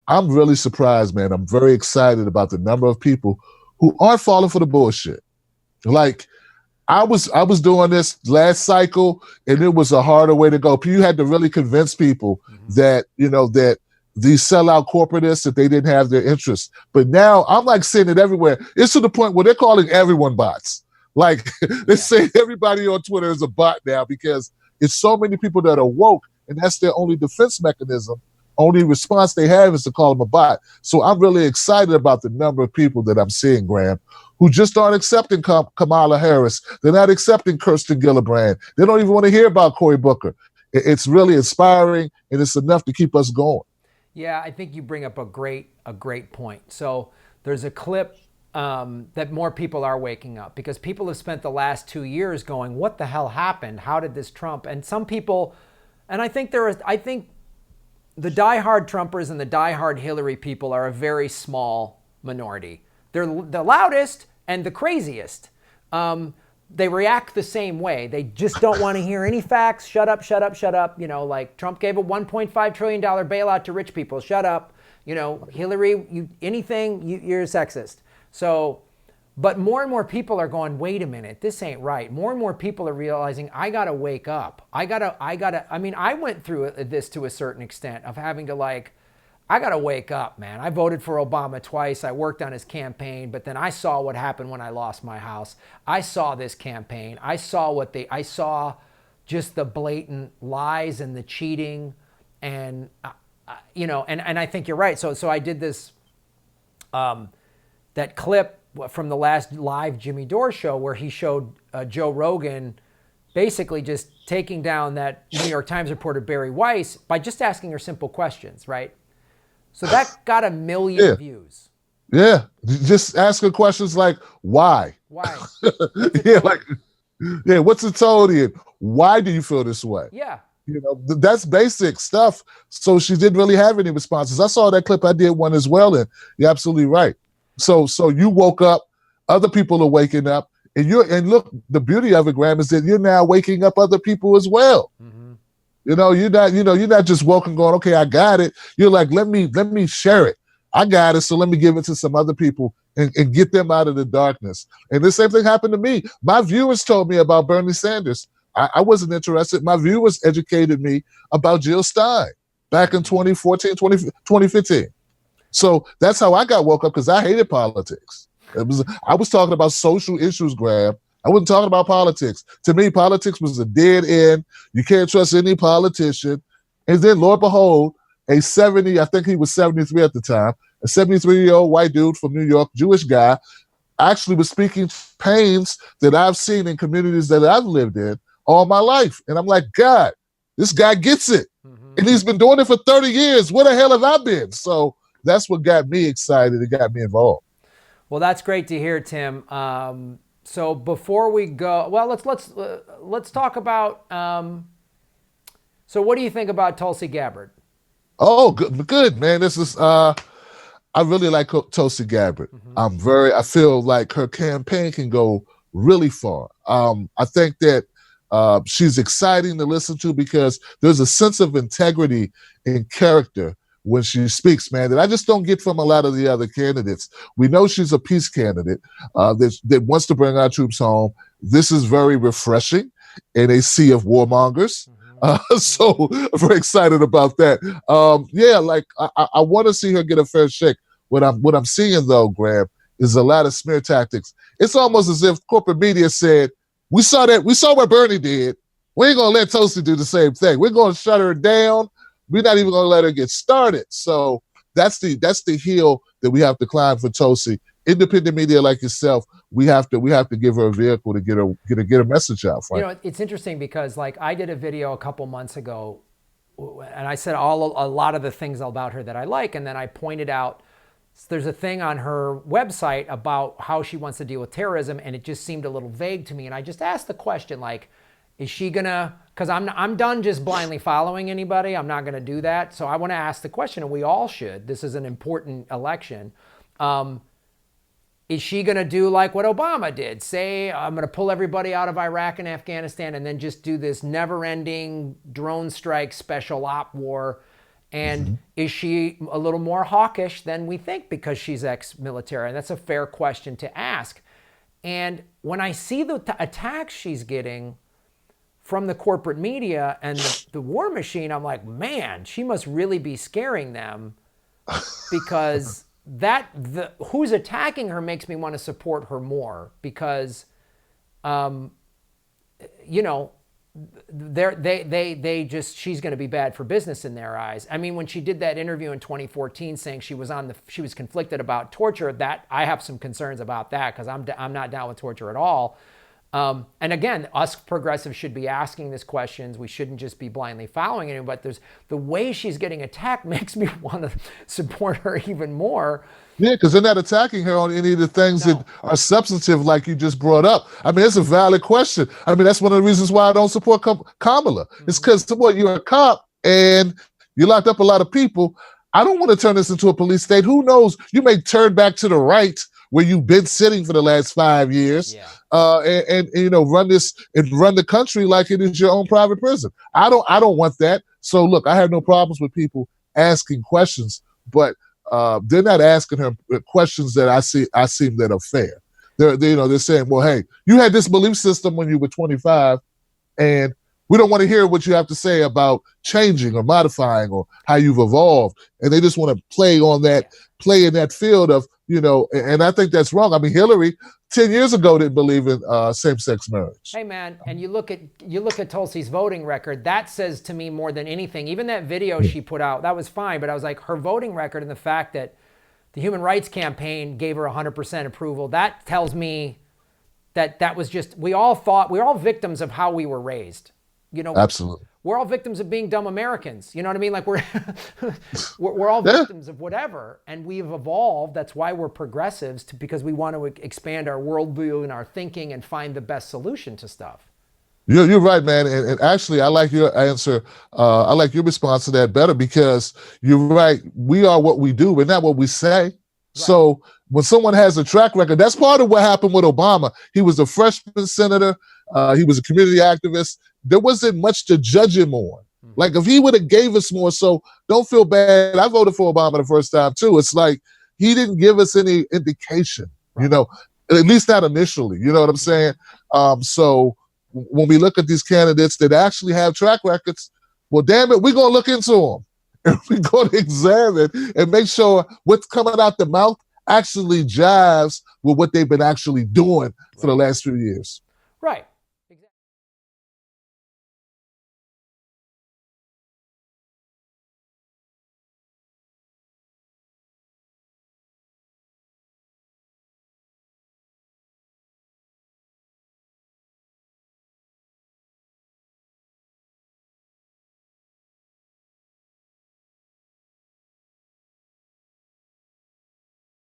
I'm really surprised, man. I'm very excited about the number of people who aren't falling for the bullshit. Like, I was doing this last cycle, and it was a harder way to go. You had to really convince people that that these sellout corporatists, that they didn't have their interests. But now I'm like seeing it everywhere. It's to the point where they're calling everyone bots. Like they say everybody on Twitter is a bot now because it's so many people that are woke, and that's their only defense mechanism. Only response they have is to call them a bot. So I'm really excited about the number of people that I'm seeing, Graham, who just aren't accepting Kamala Harris. They're not accepting Kirsten Gillibrand. They don't even want to hear about Cory Booker. It's really inspiring, and it's enough to keep us going. Yeah, I think you bring up a great point. So there's a clip that more people are waking up because people have spent the last 2 years going, what the hell happened? How did this Trump? And some people, and I think the diehard Trumpers and the diehard Hillary people are a very small minority. They're the loudest and the craziest. They react the same way. They just don't want to hear any facts. Shut up, shut up, shut up. Like Trump gave a $1.5 trillion bailout to rich people. Shut up. Hillary, you're a sexist. So, but more and more people are going, wait a minute, this ain't right. More and more people are realizing I got to wake up. I went through this to a certain extent of having to I got to wake up, man. I voted for Obama twice. I worked on his campaign, but then I saw what happened when I lost my house. I saw this campaign. I saw just the blatant lies and the cheating and, and I think you're right. So I did this, that clip from the last live Jimmy Dore show where he showed Joe Rogan basically just taking down that New York Times reporter Barry Weiss by just asking her simple questions, right? So that got 1 million views. Yeah, just asking questions like, why? Why? What's it told you? Why do you feel this way? Yeah. That's basic stuff. So she didn't really have any responses. I saw that clip. I did one as well, and you're absolutely right. So you woke up, other people are waking up, and look, the beauty of it, Graham, is that you're now waking up other people as well. Mm-hmm. You're not just woken going, okay, I got it. You're like, let me share it. I got it, so let me give it to some other people and get them out of the darkness. And the same thing happened to me. My viewers told me about Bernie Sanders. I wasn't interested. My viewers educated me about Jill Stein back in 2014, 2015. So that's how I got woke up, because I hated politics. I was talking about social issues, Graham. I wasn't talking about politics. To me, politics was a dead end. You can't trust any politician. And then, Lord behold, I think he was 73 at the time, a 73-year-old white dude from New York, Jewish guy, actually was speaking pains that I've seen in communities that I've lived in all my life. And I'm like, God, this guy gets it. Mm-hmm. And he's been doing it for 30 years. Where the hell have I been? So that's what got me excited. It got me involved. Well, that's great to hear, Tim. So before we go, well, let's talk about. So what do you think about Tulsi Gabbard? Oh, good, man. This is. I really like Tulsi Gabbard. Mm-hmm. I feel like her campaign can go really far. I think that she's exciting to listen to because there's a sense of integrity and character when she speaks, man, that I just don't get from a lot of the other candidates. We know she's a peace candidate that wants to bring our troops home. This is very refreshing in a sea of warmongers. So I'm very excited about that. I want to see her get a fair shake. What I'm seeing, though, Graham, is a lot of smear tactics. It's almost as if corporate media said, we saw what Bernie did. We ain't going to let Tulsi do the same thing. We're going to shut her down. We're not even going to let her get started. So that's the hill that we have to climb for Tulsi. Independent media like yourself, we have to give her a vehicle to get her message out. Right? It's interesting because I did a video a couple months ago, and I said a lot of the things about her that I like, and then I pointed out there's a thing on her website about how she wants to deal with terrorism, and it just seemed a little vague to me. And I just asked the question, is she gonna? Because I'm done just blindly following anybody. I'm not gonna do that. So I want to ask the question, and we all should. This is an important election. Is she gonna do like what Obama did? Say, I'm gonna pull everybody out of Iraq and Afghanistan, and then just do this never-ending drone strike special op war, And is she a little more hawkish than we think because she's ex-military? And that's a fair question to ask. And when I see the attacks she's getting from the corporate media and the war machine, I'm like, man, she must really be scaring them, because who's attacking her makes me want to support her more, because, you know, she's going to be bad for business in their eyes. I mean, when she did that interview in 2014 saying she was conflicted about torture, that I have some concerns about that, because I'm not down with torture at all. And again, us progressives should be asking these questions. We shouldn't just be blindly following it. But the way she's getting attacked makes me want to support her even more. Yeah, because they're not attacking her on any of the things that are substantive, like you just brought up. I mean, it's a valid question. I mean, that's one of the reasons why I don't support Kamala. It's because, you're a cop and you locked up a lot of people. I don't want to turn this into a police state. Who knows? You may turn back to the right where you've been sitting for the last 5 years, and you know, run the country like it is your own private prison. I don't want that. So look, I have no problems with people asking questions, but they're not asking her questions that I seem that are fair. They're saying, well, hey, you had this belief system when you were 25, and we don't want to hear what you have to say about changing or modifying or how you've evolved. And they just want to play in that field of, you know, and I think that's wrong. I mean, Hillary 10 years ago didn't believe in same-sex marriage. Hey man, and you look at Tulsi's voting record, that says to me more than anything. Even that video she put out, that was fine, but I was like, her voting record and the fact that the Human Rights Campaign gave her 100% approval, that tells me that was just, we're all victims of how we were raised. You know, absolutely. We're all victims of being dumb Americans. You know what I mean? Like we're all victims of whatever, and we've evolved. That's why we're progressives, because we want to expand our worldview and our thinking and find the best solution to stuff. You're right, man. And actually, I like your answer. I like your response to that better, because you're right. We are what we do. We're not what we say. Right. So when someone has a track record, that's part of what happened with Obama. He was a freshman senator. He was a community activist. There wasn't much to judge him on. Like, if he would have gave us more, so don't feel bad. I voted for Obama the first time too. It's like he didn't give us any indication, you know, at least not initially. You know what I'm saying? So when we look at these candidates that actually have track records, well, damn it, we're gonna look into them and we're gonna examine and make sure what's coming out the mouth actually jives with what they've been actually doing for the last few years. Right.